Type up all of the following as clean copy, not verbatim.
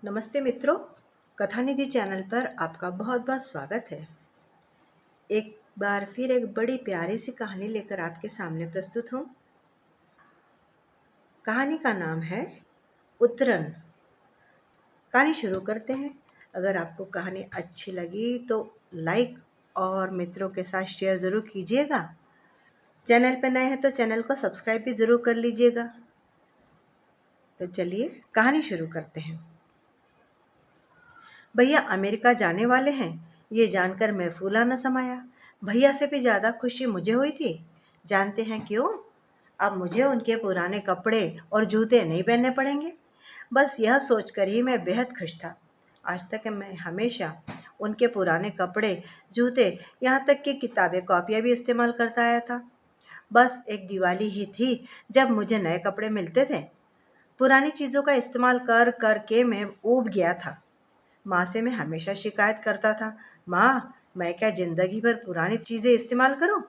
नमस्ते मित्रों, कथानिधि चैनल पर आपका बहुत बहुत स्वागत है। एक बार फिर एक बड़ी प्यारी सी कहानी लेकर आपके सामने प्रस्तुत हूँ। कहानी का नाम है उत्तरन। कहानी शुरू करते हैं। अगर आपको कहानी अच्छी लगी तो लाइक और मित्रों के साथ शेयर ज़रूर कीजिएगा। चैनल पर नए हैं तो चैनल को सब्सक्राइब भी ज़रूर कर लीजिएगा। तो चलिए कहानी शुरू करते हैं। भैया अमेरिका जाने वाले हैं, ये जानकर मैं फूला न समाया। भैया से भी ज़्यादा खुशी मुझे हुई थी। जानते हैं क्यों? अब मुझे उनके पुराने कपड़े और जूते नहीं पहनने पड़ेंगे। बस यह सोचकर ही मैं बेहद खुश था। आज तक मैं हमेशा उनके पुराने कपड़े, जूते, यहाँ तक कि किताबें, कॉपियाँ भी इस्तेमाल करता आया था। बस एक दिवाली ही थी जब मुझे नए कपड़े मिलते थे। पुरानी चीज़ों का इस्तेमाल कर कर के मैं ऊब गया था। माँ से मैं हमेशा शिकायत करता था, माँ मैं क्या ज़िंदगी भर पुरानी चीज़ें इस्तेमाल करूँ?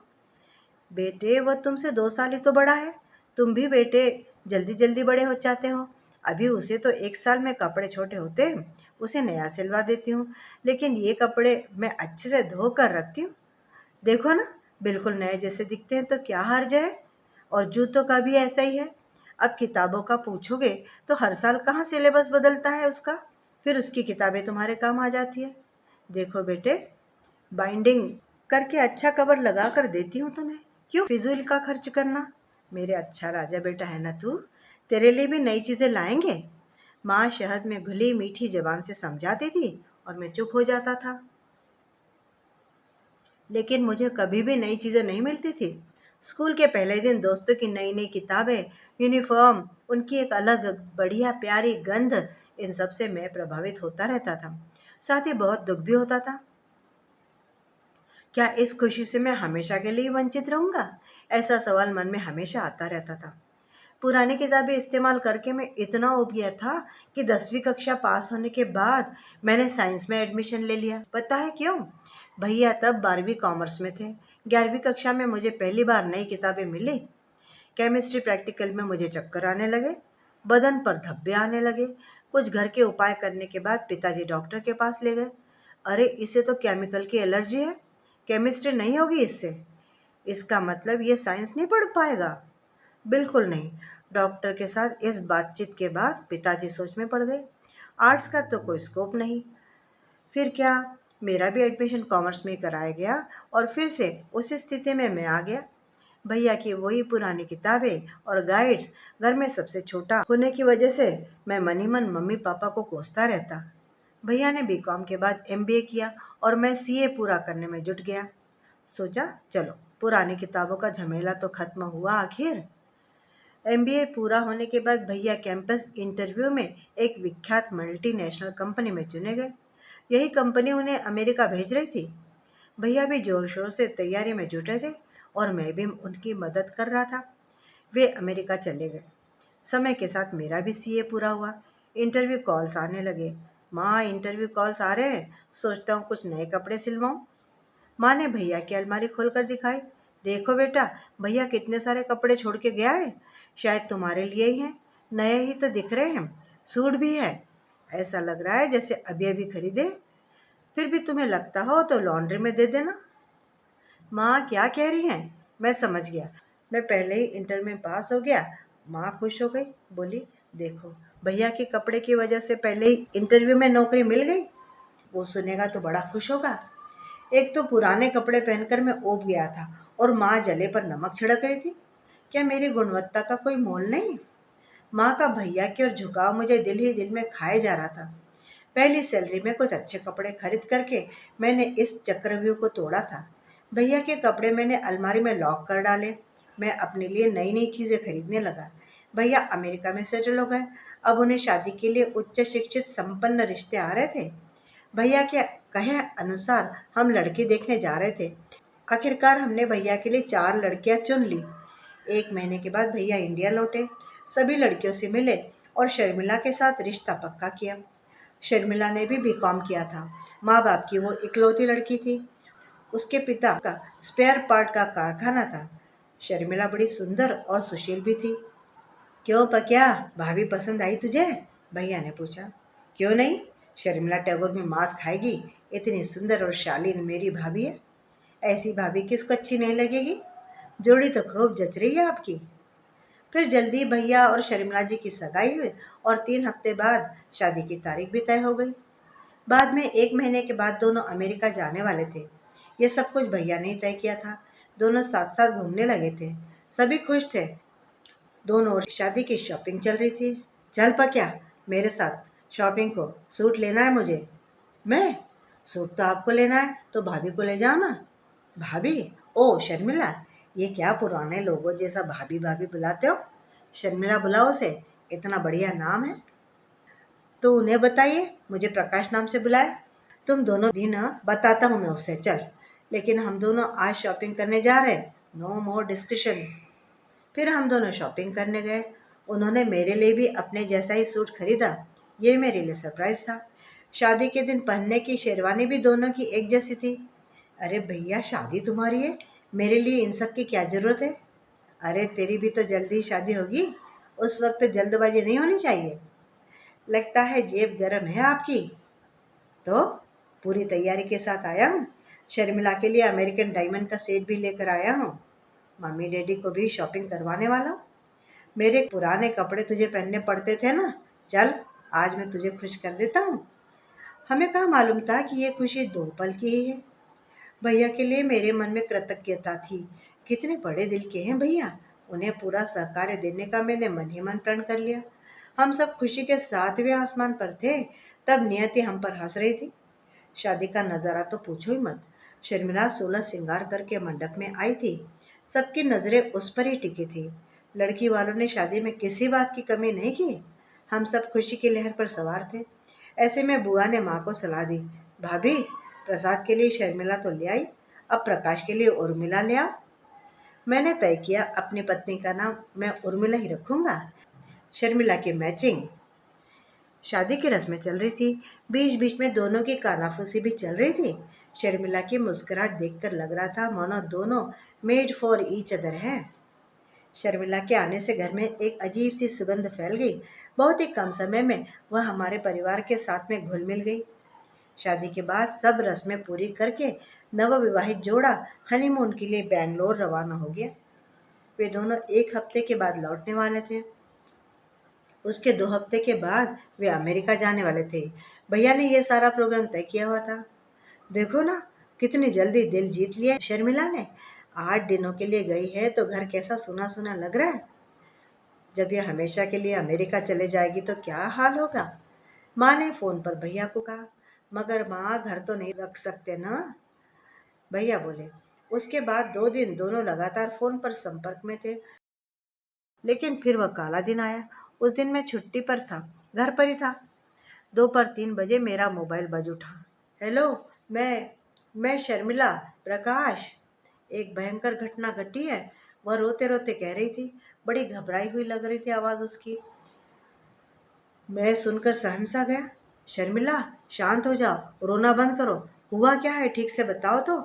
बेटे वो तुमसे 2 साल ही तो बड़ा है। तुम भी बेटे जल्दी जल्दी बड़े हो जाते हो। अभी उसे तो 1 साल में कपड़े छोटे होते हैं, उसे नया सिलवा देती हूँ, लेकिन ये कपड़े मैं अच्छे से धो कर रखती हूँ। देखो ना, बिल्कुल नए जैसे दिखते हैं, तो क्या हर्ज है? और जूतों का भी ऐसा ही है। अब किताबों का पूछोगे तो हर साल कहाँ सिलेबस बदलता है उसका, फिर उसकी किताबें तुम्हारे काम आ जाती है। देखो बेटे, बाइंडिंग करके अच्छा कवर लगा कर देती हूँ तुम्हें, क्यों फिजूल का खर्च करना? मेरे अच्छा राजा बेटा है ना तू, तेरे लिए भी नई चीज़ें लाएंगे। माँ शहद में घुली मीठी जबान से समझाती थी और मैं चुप हो जाता था। लेकिन मुझे कभी भी नई चीज़ें नहीं मिलती थी। स्कूल के पहले दिन दोस्तों की नई नई किताबें, यूनिफॉर्म, उनकी एक अलग बढ़िया प्यारी गंध, इन सब से मैं प्रभावित होता रहता था। साथ ही बहुत दुख भी होता था। क्या इस खुशी से मैं हमेशा के लिए वंचित रहूंगा? ऐसा सवाल मन में हमेशा आता रहता था। पुरानी किताबें इस्तेमाल करके मैं इतना ऊब गया था कि 10वीं कक्षा पास होने के बाद मैंने साइंस में एडमिशन ले लिया। पता है क्यों? भैया तब 12वीं कॉमर्स में थे। 11वीं कक्षा में मुझे पहली बार नई किताबें मिली। केमिस्ट्री प्रैक्टिकल में मुझे चक्कर आने लगे, बदन पर धब्बे आने लगे। कुछ घर के उपाय करने के बाद पिताजी डॉक्टर के पास ले गए। अरे इसे तो केमिकल की एलर्जी है, केमिस्ट्री नहीं होगी इससे। इसका मतलब ये साइंस नहीं पढ़ पाएगा? बिल्कुल नहीं। डॉक्टर के साथ इस बातचीत के बाद पिताजी सोच में पड़ गए। आर्ट्स का तो कोई स्कोप नहीं। फिर क्या? मेरा भी एडमिशन कॉमर्स में कराया गया और फिर से उस स्थिति में मैं आ गया। भैया की वही पुरानी किताबें और गाइड्स, घर में सबसे छोटा होने की वजह से मैं मन ही मन मम्मी पापा को कोसता रहता। भैया ने बीकॉम के बाद एमबीए किया और मैं सीए पूरा करने में जुट गया। सोचा चलो पुरानी किताबों का झमेला तो खत्म हुआ आखिर। एमबीए पूरा होने के बाद भैया कैंपस इंटरव्यू में एक विख्यात मल्टीनेशनल कंपनी में चुने गए। यही कंपनी उन्हें अमेरिका भेज रही थी। भैया भी जोर शोर से तैयारी में जुटे थे और मैं भी उनकी मदद कर रहा था। वे अमेरिका चले गए। समय के साथ मेरा भी सीए पूरा हुआ। इंटरव्यू कॉल्स आने लगे। माँ इंटरव्यू कॉल्स आ रहे हैं, सोचता हूँ कुछ नए कपड़े सिलवाऊँ। माँ ने भैया की अलमारी खोलकर दिखाई। देखो बेटा, भैया कितने सारे कपड़े छोड़ के गया है, शायद तुम्हारे लिए ही हैं। नए ही तो दिख रहे हैं, सूट भी है, ऐसा लग रहा है जैसे अभी अभी खरीदे। फिर भी तुम्हें लगता हो तो लॉन्ड्री में दे देना। माँ क्या कह रही हैं? मैं समझ गया, मैं पहले ही इंटर में पास हो गया। माँ खुश हो गई, बोली देखो भैया के कपड़े की वजह से पहले ही इंटरव्यू में नौकरी मिल गई। वो सुनेगा तो बड़ा खुश होगा। एक तो पुराने कपड़े पहनकर मैं ऊब गया था और माँ जले पर नमक छिड़क रही थी। क्या मेरी गुणवत्ता का कोई मोल नहीं? माँ का भैया की ओर झुकाव मुझे दिल ही दिल में खाए जा रहा था। पहली सैलरी में कुछ अच्छे कपड़े खरीद करके मैंने इस चक्रव्यूह को तोड़ा था। भैया के कपड़े मैंने अलमारी में लॉक कर डाले। मैं अपने लिए नई नई चीज़ें खरीदने लगा। भैया अमेरिका में सेटल हो गए। अब उन्हें शादी के लिए उच्च शिक्षित संपन्न रिश्ते आ रहे थे। भैया के कहे अनुसार हम लड़की देखने जा रहे थे। आखिरकार हमने भैया के लिए 4 लड़कियां चुन ली। 1 महीने के बाद भैया इंडिया लौटे, सभी लड़कियों से मिले और शर्मिला के साथ रिश्ता पक्का किया। शर्मिला ने भी बीकॉम किया था। माँ बाप की वो इकलौती लड़की थी। उसके पिता का स्पेयर पार्ट का कारखाना था। शर्मिला बड़ी सुंदर और सुशील भी थी। क्यों पक्या, भाभी पसंद आई तुझे? भैया ने पूछा। क्यों नहीं, शर्मिला टैगोर भी मांस खाएगी। इतनी सुंदर और शालीन मेरी भाभी है, ऐसी भाभी किसको अच्छी नहीं लगेगी। जोड़ी तो खूब जच रही है आपकी। फिर जल्दी भैया और शर्मिला जी की सगाई हुई और 3 हफ्ते बाद शादी की तारीख भी तय हो गई। बाद में 1 महीने के बाद दोनों अमेरिका जाने वाले थे। ये सब कुछ भैया ने ही तय किया था। दोनों साथ साथ घूमने लगे थे। सभी खुश थे। दोनों ओर शादी की शॉपिंग चल रही थी। चल पक्या, मेरे साथ शॉपिंग को। सूट लेना है मुझे। मैं? सूट तो आपको लेना है तो भाभी को ले जाओ ना। भाभी? ओ शर्मिला, ये क्या पुराने लोगों जैसा भाभी भाभी बुलाते हो। शर्मिला बुलाओ उसे, इतना बढ़िया नाम है। तो उन्हें बताइए मुझे प्रकाश नाम से बुलाए। तुम दोनों भी ना, बताता हूँ मैं उसे, चल। लेकिन हम दोनों आज शॉपिंग करने जा रहे हैं, नो मोर डिस्कशन। फिर हम दोनों शॉपिंग करने गए। उन्होंने मेरे लिए भी अपने जैसा ही सूट खरीदा। ये मेरे लिए सरप्राइज था। शादी के दिन पहनने की शेरवानी भी दोनों की एक जैसी थी। अरे भैया, शादी तुम्हारी है, मेरे लिए इन सब की क्या जरूरत है। अरे तेरी भी तो जल्दी शादी होगी, उस वक्त जल्दबाजी नहीं होनी चाहिए। लगता है जेब गर्म है आपकी। तो पूरी तैयारी के साथ आया हूँ। शर्मिला के लिए अमेरिकन डायमंड का सेट भी लेकर आया हूँ। मम्मी डैडी को भी शॉपिंग करवाने वाला हूँ। मेरे पुराने कपड़े तुझे पहनने पड़ते थे ना, चल आज मैं तुझे खुश कर देता हूँ। हमें कहाँ मालूम था कि ये खुशी 2 पल की ही है। भैया के लिए मेरे मन में कृतज्ञता थी। कितने बड़े दिल के हैं भैया, उन्हें पूरा सहकार्य देने का मैंने मन ही मन प्रण कर लिया। हम सब खुशी के 7वें आसमान पर थे, तब नियति हम पर हंस रही थी। शादी का नज़ारा तो पूछो ही मत। शर्मिला 16 श्रृंगार करके मंडप में आई थी। सबकी नज़रें उस पर ही टिकी थी। लड़की वालों ने शादी में किसी बात की कमी नहीं की। हम सब खुशी की लहर पर सवार थे। ऐसे में बुआ ने माँ को सलाह दी, भाभी, प्रसाद के लिए शर्मिला तो ले आई, अब प्रकाश के लिए उर्मिला ले आओ। मैंने तय किया अपनी पत्नी का नाम मैं उर्मिला ही रखूंगा। शर्मिला की मैचिंग। शादी की रस्में चल रही थी। बीच बीच में दोनों की कानाफूसी भी चल रही थी। शर्मिला की मुस्कुराहट देखकर लग रहा था मानो दोनों मेड फॉर ईच अदर हैं। शर्मिला के आने से घर में एक अजीब सी सुगंध फैल गई। बहुत ही कम समय में वह हमारे परिवार के साथ में घुल मिल गई। शादी के बाद सब रस्में पूरी करके नवविवाहित जोड़ा हनीमून के लिए बैंगलोर रवाना हो गया। वे दोनों 1 हफ्ते के बाद लौटने वाले थे। उसके 2 हफ्ते के बाद वे अमेरिका जाने वाले थे। भैया ने ये सारा प्रोग्राम तय किया हुआ था। देखो ना, कितनी जल्दी दिल जीत लिया शर्मिला ने। 8 दिनों के लिए गई है तो घर कैसा सुना सुना लग रहा है। जब यह हमेशा के लिए अमेरिका चले जाएगी तो क्या हाल होगा। माँ ने फोन पर भैया को कहा, मगर माँ घर तो नहीं रख सकते ना, भैया बोले। उसके बाद 2 दिन दोनों लगातार फोन पर संपर्क में थे। लेकिन फिर वह काला दिन आया। उस दिन मैं छुट्टी पर था, घर पर ही था। दोपहर 3 बजे मेरा मोबाइल बज उठा। हेलो, मैं शर्मिला, प्रकाश। एक भयंकर घटना घटी है, वह रोते रोते कह रही थी। बड़ी घबराई हुई लग रही थी आवाज़ उसकी। मैं सुनकर सहम गया। शर्मिला, शांत हो जाओ, रोना बंद करो। हुआ क्या है, ठीक से बताओ तो।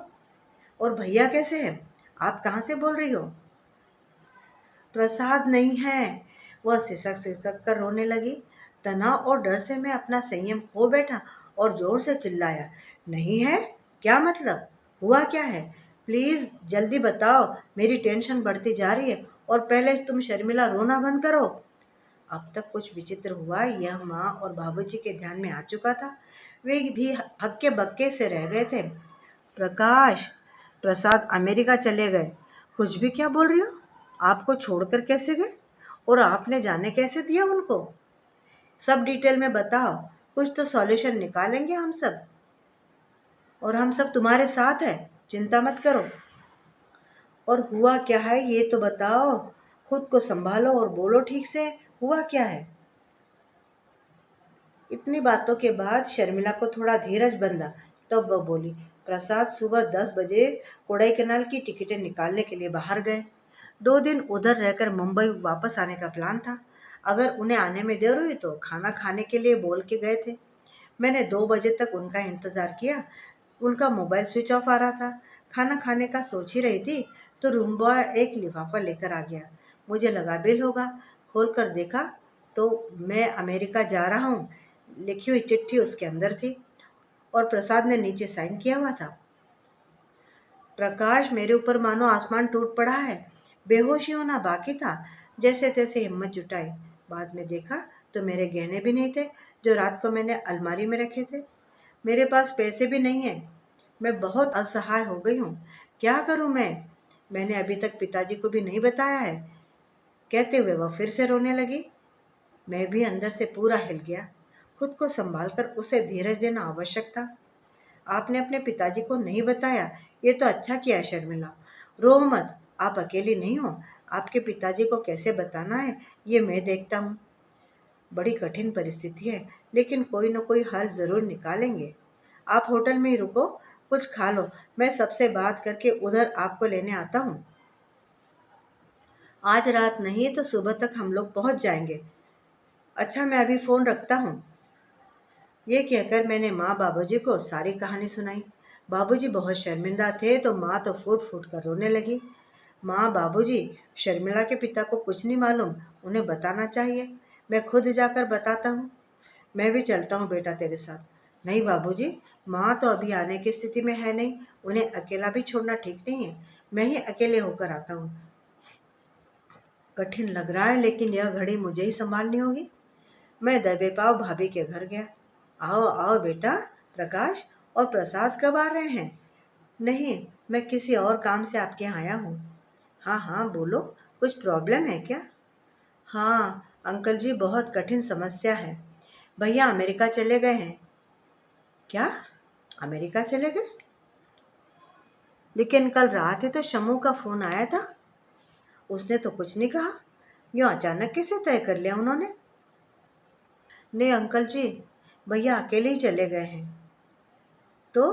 और भैया कैसे हैं? आप कहाँ से बोल रही हो? प्रसाद नहीं है। वह सिसक सिसक कर रोने लगी। तनाव और डर से मैं अपना संयम खो बैठा और जोर से चिल्लाया, नहीं है? क्या मतलब? हुआ क्या है? प्लीज जल्दी बताओ, मेरी टेंशन बढ़ती जा रही है। और पहले तुम शर्मिला रोना बंद करो। अब तक कुछ विचित्र हुआ यह माँ और बाबूजी के ध्यान में आ चुका था। वे भी हक्के बक्के से रह गए थे। प्रकाश, प्रसाद अमेरिका चले गए। कुछ भी क्या बोल रही हो? आपको छोड़कर कैसे गए? और आपने जाने कैसे दिया उनको? सब डिटेल में बताओ। कुछ तो सॉल्यूशन निकालेंगे हम सब। और हम सब तुम्हारे साथ हैं, चिंता मत करो। और हुआ क्या है ये तो बताओ। खुद को संभालो और बोलो ठीक से, हुआ क्या है? इतनी बातों के बाद शर्मिला को थोड़ा धीरज बंधा। तब वह बोली, प्रसाद सुबह 10 बजे कोडाईकनाल की टिकटें निकालने के लिए बाहर गए। 2 दिन उधर रहकर मुंबई वापस आने का प्लान था। अगर उन्हें आने में देर हुई तो खाना खाने के लिए बोल के गए थे। मैंने 2 बजे तक उनका इंतज़ार किया। उनका मोबाइल स्विच ऑफ आ रहा था। खाना खाने का सोच ही रही थी तो रूम बॉय एक लिफाफा लेकर आ गया। मुझे लगा बिल होगा। खोल कर देखा तो मैं अमेरिका जा रहा हूँ लिखी हुई चिट्ठी उसके अंदर थी और प्रसाद ने नीचे साइन किया हुआ था। प्रकाश, मेरे ऊपर मानो आसमान टूट पड़ा है। बेहोशी होना बाकी था। जैसे तैसे हिम्मत जुटाई। बाद में देखा तो मेरे गहने भी नहीं थे जो रात को मैंने अलमारी में रखे थे। मेरे पास पैसे भी नहीं है। मैं बहुत असहाय हो गई हूँ। क्या करूँ मैं? मैंने अभी तक पिताजी को भी नहीं बताया है। कहते हुए वह फिर से रोने लगी। मैं भी अंदर से पूरा हिल गया। खुद को संभाल कर उसे धीरज देना आवश्यक था। आपने अपने पिताजी को नहीं बताया, ये तो अच्छा किया शर्मिला। रो मत, आप अकेली नहीं हो। आपके पिताजी को कैसे बताना है ये मैं देखता हूँ। बड़ी कठिन परिस्थिति है, लेकिन कोई न कोई हल जरूर निकालेंगे। आप होटल में ही रुको, कुछ खा लो। मैं सबसे बात करके उधर आपको लेने आता हूँ। आज रात नहीं तो सुबह तक हम लोग पहुंच जाएंगे। अच्छा, मैं अभी फोन रखता हूँ। ये कहकर मैंने माँ बाबूजी को सारी कहानी सुनाई। बाबूजी बहुत शर्मिंदा थे तो माँ तो फूट फूट कर रोने लगी। माँ, बाबूजी, शर्मिला के पिता को कुछ नहीं मालूम, उन्हें बताना चाहिए। मैं खुद जाकर बताता हूँ। मैं भी चलता हूँ बेटा तेरे साथ। नहीं बाबूजी, माँ तो अभी आने की स्थिति में है नहीं। उन्हें अकेला भी छोड़ना ठीक नहीं है। मैं ही अकेले होकर आता हूँ। कठिन लग रहा है, लेकिन यह घड़ी मुझे ही संभालनी होगी। मैं दबे पाँव भाभी के घर गया। आओ आओ बेटा। प्रकाश और प्रसाद कब आ रहे हैं? नहीं, मैं किसी और काम से आपके यहाँ आया हूँ। हाँ हाँ बोलो, कुछ प्रॉब्लम है क्या? हाँ अंकल जी, बहुत कठिन समस्या है। भैया अमेरिका चले गए हैं। क्या? अमेरिका चले गए? लेकिन कल रात ही तो शम्मू का फोन आया था। उसने तो कुछ नहीं कहा। यूँ अचानक कैसे तय कर लिया उन्होंने? नहीं अंकल जी, भैया अकेले ही चले गए हैं। तो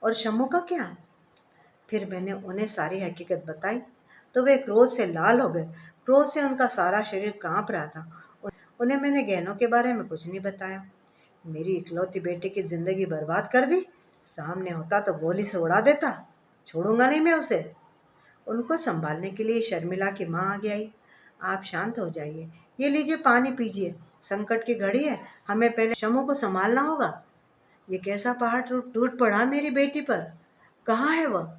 और शम्मू का क्या? फिर मैंने उन्हें सारी हकीकत बताई तो वे क्रोध से लाल हो गए। क्रोध से उनका सारा शरीर कांप रहा था। उन्हें मैंने गहनों के बारे में कुछ नहीं बताया। मेरी इकलौती बेटी की जिंदगी बर्बाद कर दी। सामने होता तो गोली से उड़ा देता। छोड़ूंगा नहीं मैं उसे। उनको संभालने के लिए शर्मिला की माँ आगे आई। आप शांत हो जाइए, ये लीजिए पानी पीजिए। संकट की घड़ी है, हमें पहले शमू को संभालना होगा। ये कैसा पहाड़ टूट टूट पड़ा मेरी बेटी पर। कहाँ है वह?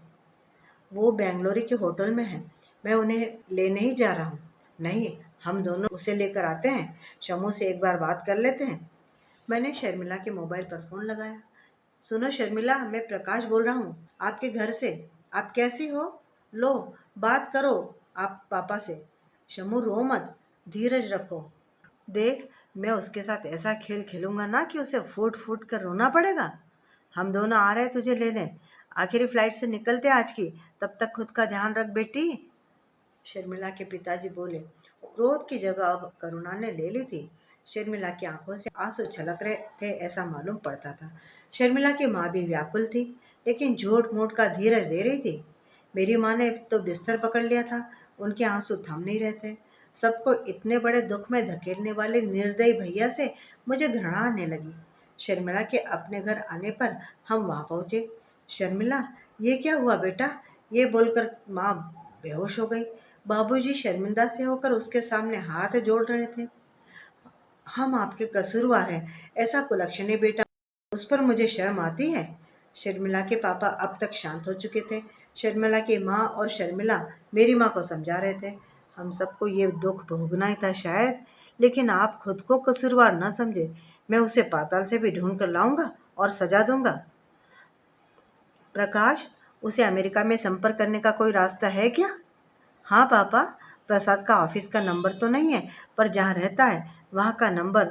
वो बेंगलोर के होटल में है। मैं उन्हें लेने ही जा रहा हूँ। नहीं, हम दोनों उसे लेकर आते हैं। शमू से एक बार बात कर लेते हैं। मैंने शर्मिला के मोबाइल पर फ़ोन लगाया। सुनो शर्मिला, मैं प्रकाश बोल रहा हूँ आपके घर से। आप कैसी हो? लो, बात करो आप पापा से। शमू रो मत, धीरज रखो। देख, मैं उसके साथ ऐसा खेल खेलूंगा ना कि उसे फूट फूट कर रोना पड़ेगा। हम दोनों आ रहे हैं तुझे लेने। आखिरी फ्लाइट से निकलते आज की। तब तक खुद का ध्यान रख बेटी। शर्मिला के पिताजी बोले। क्रोध की जगह अब करुणा ने ले ली थी। शर्मिला की आंखों से आंसू छलक रहे थे, ऐसा मालूम पड़ता था। शर्मिला की माँ भी व्याकुल थी, लेकिन झूठ मूठ का धीरज दे रही थी। मेरी माँ ने तो बिस्तर पकड़ लिया था। उनके आंसू थम नहीं रहते। सबको इतने बड़े दुख में धकेलने वाले निर्दयी भैया से मुझे घृणा आने लगी। शर्मिला के अपने घर आने पर हम वहां पहुंचे। शर्मिला, ये क्या हुआ बेटा? ये बोलकर माँ बेहोश हो गई। बाबूजी शर्मिंदा से होकर उसके सामने हाथ जोड़ रहे थे। हम आपके कसूरवार हैं, ऐसा कुलक्षणी बेटा, उस पर मुझे शर्म आती है। शर्मिला के पापा अब तक शांत हो चुके थे। शर्मिला की माँ और शर्मिला मेरी माँ को समझा रहे थे। हम सबको ये दुख भोगना ही था शायद, लेकिन आप खुद को कसूरवार न समझे। मैं उसे पाताल से भी ढूंढ कर लाऊंगा और सजा दूंगा। प्रकाश, उसे अमेरिका में संपर्क करने का कोई रास्ता है क्या? हाँ पापा, प्रसाद का ऑफिस का नंबर तो नहीं है, पर जहाँ रहता है वहाँ का नंबर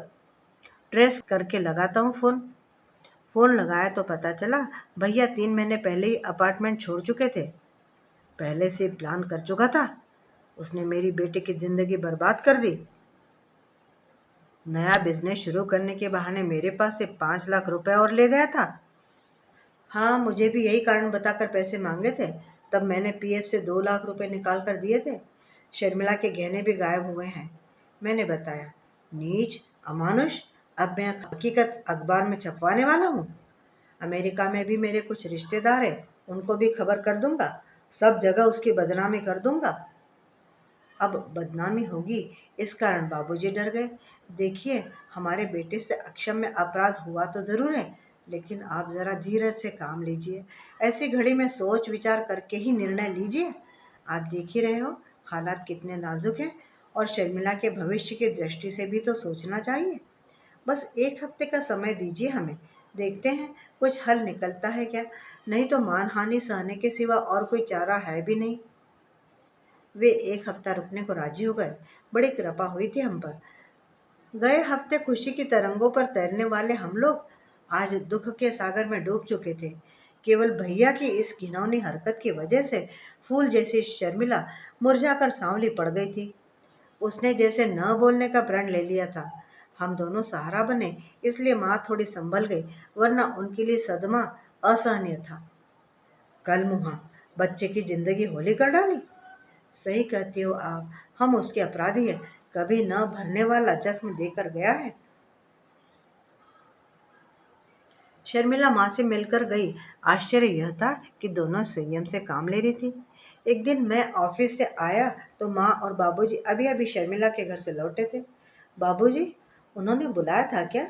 ट्रेस करके लगाता हूँ फ़ोन। फ़ोन लगाया तो पता चला भैया 3 महीने पहले ही अपार्टमेंट छोड़ चुके थे। पहले से प्लान कर चुका था। उसने मेरी बेटी की ज़िंदगी बर्बाद कर दी। नया बिजनेस शुरू करने के बहाने मेरे पास से 5 लाख रुपए और ले गया था। हाँ, मुझे भी यही कारण बताकर पैसे मांगे थे। तब मैंने पीएफ से 2 लाख रुपए निकाल कर दिए थे। शर्मिला के गहने भी गायब हुए हैं। मैंने बताया। नीच, अमानुष, अब मैं हकीकत अखबार में छपवाने वाला हूँ। अमेरिका में भी मेरे कुछ रिश्तेदार हैं, उनको भी खबर कर दूंगा। सब जगह उसकी बदनामी कर दूंगा। अब बदनामी होगी, इस कारण बाबूजी डर गए। देखिए, हमारे बेटे से अक्षम्य अपराध हुआ तो ज़रूर है, लेकिन आप ज़रा धीरज से काम लीजिए। ऐसी घड़ी में सोच विचार करके ही निर्णय लीजिए। आप देख ही रहे हो हालात कितने नाजुक हैं, और शर्मिला के भविष्य की दृष्टि से भी तो सोचना चाहिए। बस 1 हफ्ते का समय दीजिए हमें, देखते हैं कुछ हल निकलता है क्या। नहीं तो मानहानि सहने के सिवा और कोई चारा है भी नहीं। वे 1 हफ्ता रुकने को राजी हो गए। बड़ी कृपा हुई थी हम पर। गए हफ्ते खुशी की तरंगों पर तैरने वाले हम लोग आज दुख के सागर में डूब चुके थे। केवल भैया की इस घिनौनी हरकत की वजह से फूल जैसी शर्मिला मुरझाकर सांवली पड़ गई थी। उसने जैसे न बोलने का प्रण ले लिया था। हम दोनों सहारा बने, इसलिए माँ थोड़ी संभल गई, वरना उनके लिए सदमा असहनीय था। कल मुहा बच्चे की जिंदगी होली कर डाली। सही कहती हो आप, हम उसके अपराधी हैं। कभी न भरने वाला जख्म देकर गया है। शर्मिला माँ से मिलकर गई। आश्चर्य यह था कि दोनों संयम से काम ले रही थी। एक दिन मैं ऑफिस से आया तो माँ और बाबूजी अभी अभी शर्मिला के घर से लौटे थे। बाबूजी, उन्होंने बुलाया था क्या?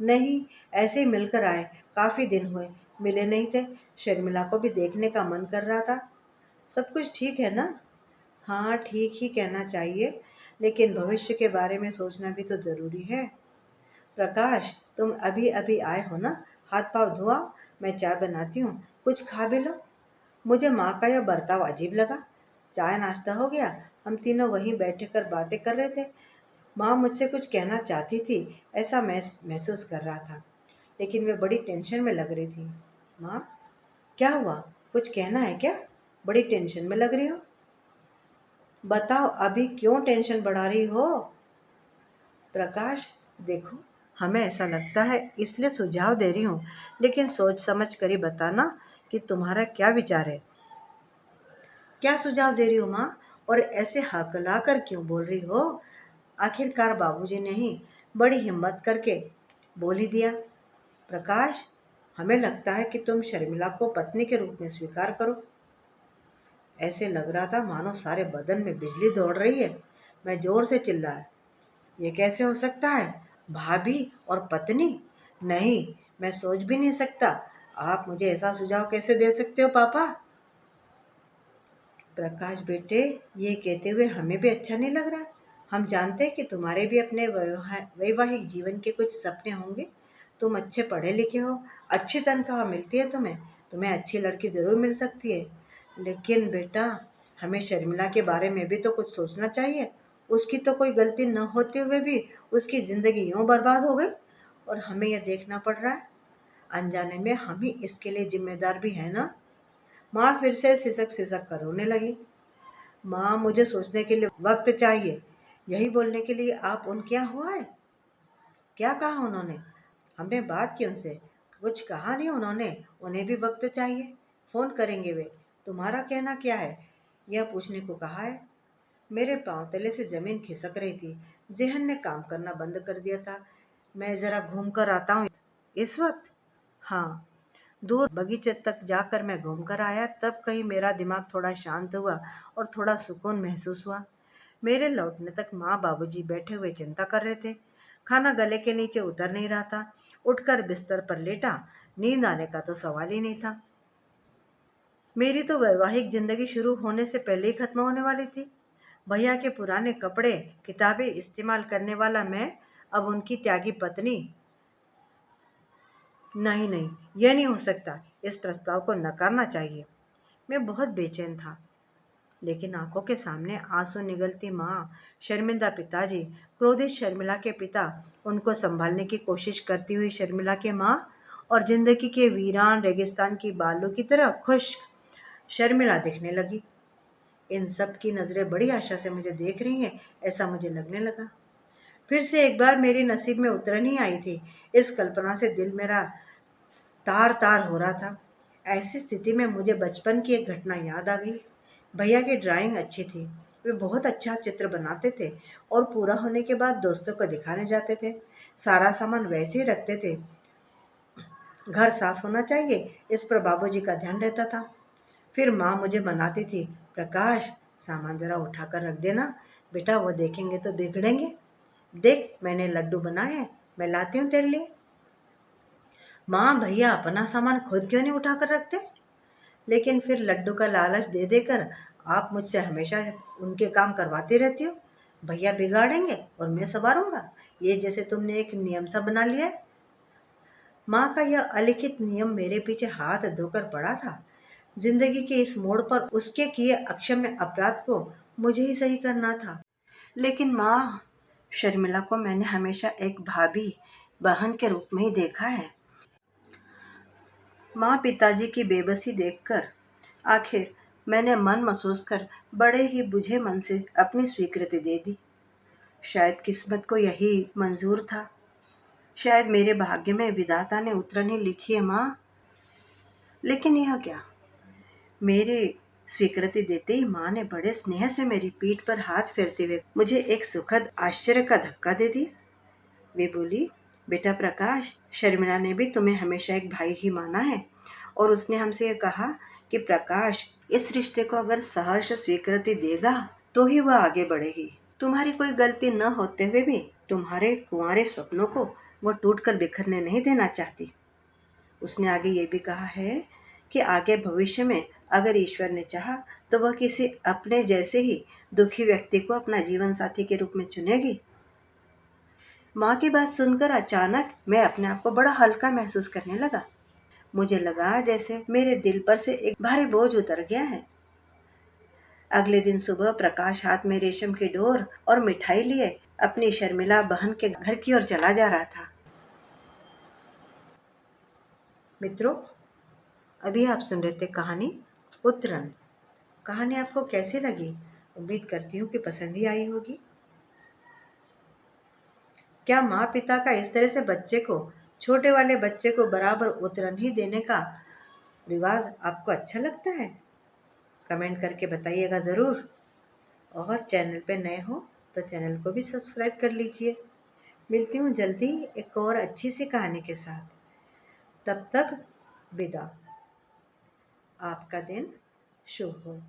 नहीं, ऐसे ही मिलकर आए। काफी दिन हुए मिले नहीं थे। शर्मिला को भी देखने का मन कर रहा था। सब कुछ ठीक है ना? हाँ, ठीक ही कहना चाहिए, लेकिन भविष्य के बारे में सोचना भी तो ज़रूरी है। प्रकाश, तुम अभी-अभी आए हो ना? हाथ-पाँव धो आओ, मैं चाय बनाती हूँ, कुछ खा भी लो। मुझे माँ का यह बर्ताव अजीब लगा। चाय-नाश्ता हो गया, हम तीनों वहीं बैठकर बातें कर रहे थे। माँ मुझसे कुछ कहना चाहती थी, ऐसा महसूस कर रहा था, लेकिन वे बड़ी टेंशन में लग रही थी। माँ, क्या हुआ? कुछ कहना है क्या? बड़ी टेंशन में लग रही हो। बताओ, अभी क्यों टेंशन बढ़ा रही हो? प्रकाश, देखो, हमें ऐसा लगता है इसलिए सुझाव दे रही हूँ, लेकिन सोच समझ कर ही बताना कि तुम्हारा क्या विचार है। क्या सुझाव दे रही हो माँ? और ऐसे हकला कर क्यों बोल रही हो? आखिरकार बाबूजी ने ही बड़ी हिम्मत करके बोल ही दिया। प्रकाश, हमें लगता है कि तुम शर्मिला को पत्नी के रूप में स्वीकार करो। ऐसे लग रहा था मानो सारे बदन में बिजली दौड़ रही है। मैं जोर से चिल्लाया, ये कैसे हो सकता है? भाभी और पत्नी? नहीं, मैं सोच भी नहीं सकता। आप मुझे ऐसा सुझाव कैसे दे सकते हो पापा? प्रकाश बेटे, ये कहते हुए हमें भी अच्छा नहीं लग रहा। हम जानते हैं कि तुम्हारे भी अपने वैवाहिक जीवन के कुछ सपने होंगे। तुम अच्छे पढ़े लिखे हो, अच्छी तनख्वाह मिलती है तुम्हें, तुम्हें अच्छी लड़की ज़रूर मिल सकती है। लेकिन बेटा, हमें शर्मिला के बारे में भी तो कुछ सोचना चाहिए। उसकी तो कोई गलती न होते हुए भी उसकी ज़िंदगी यूँ बर्बाद हो गई, और हमें यह देखना पड़ रहा है। अनजाने में हम ही इसके लिए जिम्मेदार भी हैं ना। माँ फिर से सिसक सिसक कर रोने लगी। माँ, मुझे सोचने के लिए वक्त चाहिए। यही बोलने के लिए आप उनके यहाँ हो आए? क्या कहा उन्होंने? हमने बात की उनसे। कुछ कहा नहीं उन्होंने। उन्हें भी वक्त चाहिए, फ़ोन करेंगे वे। तुम्हारा कहना क्या है, यह पूछने को कहा है। मेरे पाँव तले से ज़मीन खिसक रही थी। ज़हन ने काम करना बंद कर दिया था। मैं ज़रा घूम कर आता हूँ इस वक्त। हाँ, दूर बगीचे तक जाकर मैं घूम कर आया, तब कहीं मेरा दिमाग थोड़ा शांत हुआ और थोड़ा सुकून महसूस हुआ। मेरे लौटने तक माँ बाबूजी बैठे हुए चिंता कर रहे थे। खाना गले के नीचे उतर नहीं रहा था। उठकर बिस्तर पर लेटा, नींद आने का तो सवाल ही नहीं था। मेरी तो वैवाहिक जिंदगी शुरू होने से पहले ही खत्म होने वाली थी। भैया के पुराने कपड़े, किताबें इस्तेमाल करने वाला मैं, अब उनकी त्यागी पत्नी। नहीं नहीं, यह नहीं हो सकता। इस प्रस्ताव को नकारना चाहिए। मैं बहुत बेचैन था, लेकिन आंखों के सामने आंसू निगलती माँ, शर्मिंदा पिताजी, क्रोधित शर्मिला के पिता, उनको संभालने की कोशिश करती हुई शर्मिला के माँ, और जिंदगी के वीरान रेगिस्तान की बालू की तरह खुश शर्मिला दिखने लगी। इन सब की नज़रें बड़ी आशा से मुझे देख रही हैं, ऐसा मुझे लगने लगा। फिर से एक बार मेरी नसीब में उतरन ही आई थी। इस कल्पना से दिल मेरा तार तार हो रहा था। ऐसी स्थिति में मुझे बचपन की एक घटना याद आ गई। भैया की ड्राइंग अच्छी थी। वे बहुत अच्छा चित्र बनाते थे, और पूरा होने के बाद दोस्तों को दिखाने जाते थे। सारा सामान वैसे ही रखते थे। घर साफ होना चाहिए, इस पर बाबूजी का ध्यान रहता था। फिर माँ मुझे मनाती थी, प्रकाश, सामान ज़रा उठाकर रख देना बेटा, वो देखेंगे तो बिगड़ेंगे। देख मैंने लड्डू बनाए हैं, मैं लाती हूँ तेरे लिए। माँ भैया अपना सामान खुद क्यों नहीं उठाकर रखते? लेकिन फिर लड्डू का लालच दे देकर आप मुझसे हमेशा उनके काम करवाती रहती हो। भैया बिगाड़ेंगे और मैं संवारूंगा, ये जैसे तुमने एक नियम सा बना लिया है। माँ का यह अलिखित नियम मेरे पीछे हाथ धोकर पड़ा था। जिंदगी के इस मोड़ पर उसके किए अक्षम्य अपराध को मुझे ही सही करना था। लेकिन माँ, शर्मिला को मैंने हमेशा एक भाभी, बहन के रूप में ही देखा है। माँ पिताजी की बेबसी देखकर आखिर मैंने मन महसूस कर बड़े ही बुझे मन से अपनी स्वीकृति दे दी। शायद किस्मत को यही मंजूर था, शायद मेरे भाग्य में विधाता ने उतरनी लिखी है माँ। लेकिन यह क्या, मेरे स्वीकृति देते ही माँ ने बड़े स्नेह से मेरी पीठ पर हाथ फेरते हुए मुझे एक सुखद आश्चर्य का धक्का दे दिया। वे बोली, बेटा प्रकाश, शर्मिला ने भी तुम्हें हमेशा एक भाई ही माना है और उसने हमसे ये कहा कि प्रकाश इस रिश्ते को अगर सहर्ष स्वीकृति देगा तो ही वह आगे बढ़ेगी। तुम्हारी कोई गलती न होते हुए भी तुम्हारे कुंवारे स्वप्नों को वह टूटकर बिखरने नहीं देना चाहती। उसने आगे ये भी कहा है कि आगे भविष्य में अगर ईश्वर ने चाहा तो वह किसी अपने जैसे ही दुखी व्यक्ति को अपना जीवन साथी के रूप में चुनेगी। माँ की बात सुनकर अचानक मैं अपने आप को बड़ा हल्का महसूस करने लगा। मुझे लगा जैसे मेरे दिल पर से एक भारी बोझ उतर गया है। अगले दिन सुबह प्रकाश हाथ में रेशम की डोर और मिठाई लिए अपनी शर्मिला बहन के घर की ओर चला जा रहा था। मित्रों, अभी आप सुन रहे थे कहानी उत्तरण। कहानी आपको कैसी लगी? उम्मीद करती हूँ कि पसंद ही आई होगी। क्या माँ पिता का इस तरह से छोटे वाले बच्चे को बराबर उत्तरण ही देने का रिवाज आपको अच्छा लगता है? कमेंट करके बताइएगा ज़रूर। और चैनल पे नए हो तो चैनल को भी सब्सक्राइब कर लीजिए। मिलती हूँ जल्दी एक और अच्छी सी कहानी के साथ। तब तक विदा। आपका दिन शुभ हो।